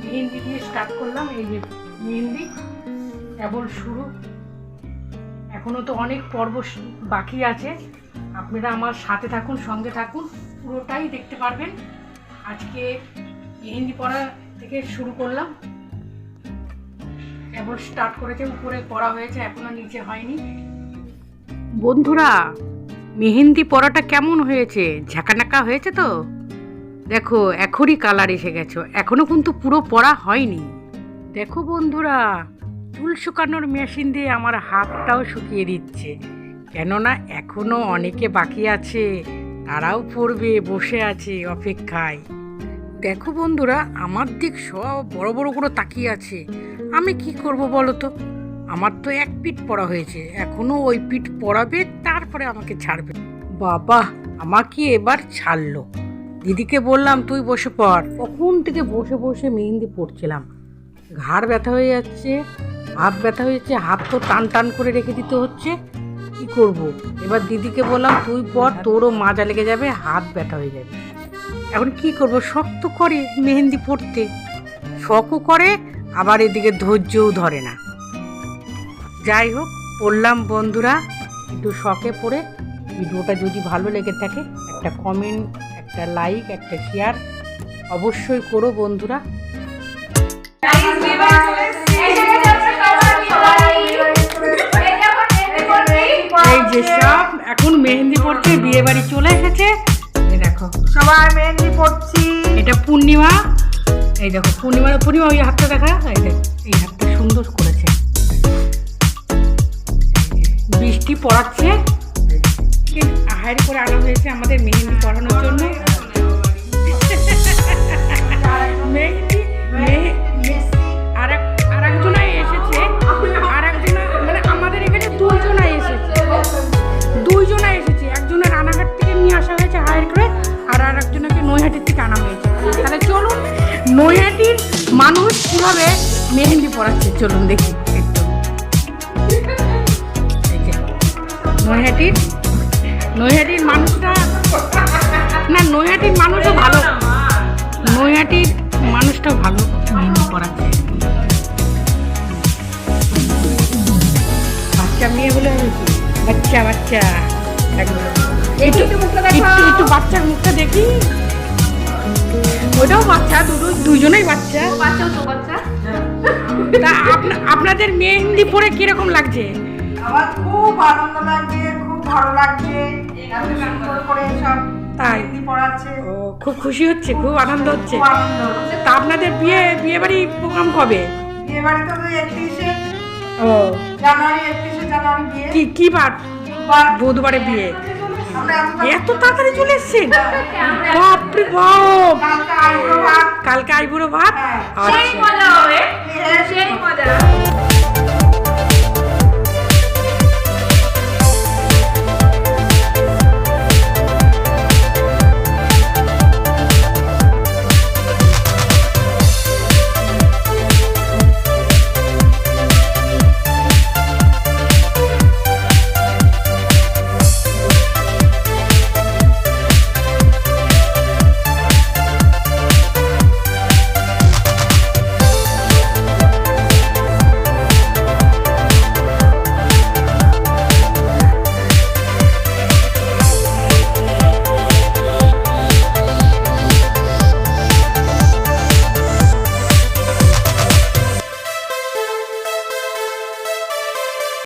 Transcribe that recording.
মেহেন্দি দিয়ে স্টার্ট করলাম। এই যে মেহেন্দি কেবল শুরু, এখনো তো অনেক পর্ব বাকি আছে। আপনারা আমার সাথে থাকুন, সঙ্গে থাকুন, পুরোটাই দেখতে পারবেন। আজকে মেহেন্দি পরা থেকে শুরু করলাম, কেবল স্টার্ট করেছে, উপরে পরা হয়েছে, এখনো নিচে হয়নি। বন্ধুরা, মেহেন্দি পরাটা কেমন হয়েছে? ঝাঁকানাকা হয়েছে তো? দেখো এখনই কালার এসে গেছে, এখনো কিন্তু পুরো পরা হয়নি। দেখো বন্ধুরা, চুল শুকানোর মেশিন দিয়ে আমার হাতটাও শুকিয়ে দিচ্ছে, কেননা এখনো অনেকে বাকি আছে, তারাও পড়বে, বসে আছে অপেক্ষায়। দেখো বন্ধুরা, আমার দিক সব বড় বড় করে তাকিয়ে আছে। আমি কি করব বলো তো? আমার তো এক পিঠ পড়া হয়েছে, এখনো ওই পিঠ পড়াবে, তারপরে আমাকে ছাড়বে। বাবা, আমাকে এবার ছাড়লো। দিদিকে বললাম তুই বসে পড়, কখন থেকে বসে বসে মেহেন্দি পড়ছিলাম। ঘাড় ব্যথা হয়ে যাচ্ছে, হাত ব্যথা হয়ে যাচ্ছে, হাত তো টান টান করে রেখে দিতে হচ্ছে। কি করব? এবার দিদিকে বললাম তুই পড়, তোরও মাজা লেগে যাবে, হাত ব্যথা হয়ে যাবে। এখন কি করব? শক্ত করে মেহেন্দি পড়তে, শখও করে, আবার এদিকে ধৈর্যও ধরে না। যাই হোক, পড়লাম বন্ধুরা, একটু শখে পড়ে। ভিডিওটা যদি ভালো লেগে থাকে একটা কমেন্ট, একটা লাইক, একটা শেয়ার অবশ্যই করো বন্ধুরা। এই যে সব এখন মেহেন্দি পড়ছে, বিয়ে বাড়ি চলে এসেছে। এই দেখো সবাই মেহেন্দি পড়ছি। এটা পূর্ণিমা। এই দেখো পূর্ণিমা, ওই হাতটা দেখা, এই দেখ, এই হাতটা সুন্দর করেছে। বৃষ্টি পড়াচ্ছে, হাইড করে আনা হয়েছে আমাদের মেহেন্দি পড়ানোর জন্য। মেহেন্দি আর একজনাই এসেছে, আর একজনা মানে আমাদের এখানে দুইজনাই এসেছে। একজনের রানাঘাট থেকে নিয়ে আসা হয়েছে হাইড করে, আর একজনকে নৈহাটির থেকে আনা হয়েছে। তাহলে চলুন নৈহাটির মানুষ কিভাবে মেহেন্দি পড়াচ্ছে, চলুন দেখি একটু। নৈহাটির মানুষরা না, নৈহাটির মানুষও ভালো, নৈহাটির মানুষটাও ভালো মেহেন্দি পড়াচ্ছে। বাচ্চা মেয়ে বলে বাচ্চা বাচ্চা, একটু বাচ্চার মুখটা দেখি। ওটাও বাচ্চা, দুজনেই বাচ্চা। তা আপনাদের মেহেন্দি পরে কিরকম লাগছে? আমার খুব আনন্দ লাগছে, খুব ভালো লাগছে। এত সুন্দর করে সব মেহেন্দি পড়াচ্ছে। ও, খুব খুশি হচ্ছে, খুব আনন্দ হচ্ছে। খুব আনন্দ হচ্ছে। তা আপনাদের বিয়ে বাড়ি প্রোগ্রাম কবে? বিয়ে বাড়ি তো 31শে ও জানুয়ারি, 31শে জানুয়ারি বিয়ে। কি বার? বুধবারে বিয়ে। আমরা এত তাড়াতাড়ি চলে এসেছেন? বাপরে বাপ! কালকে আইবুড়ো ভাত। কালকে আইবুড়ো ভাত? হ্যাঁ। আচ্ছা,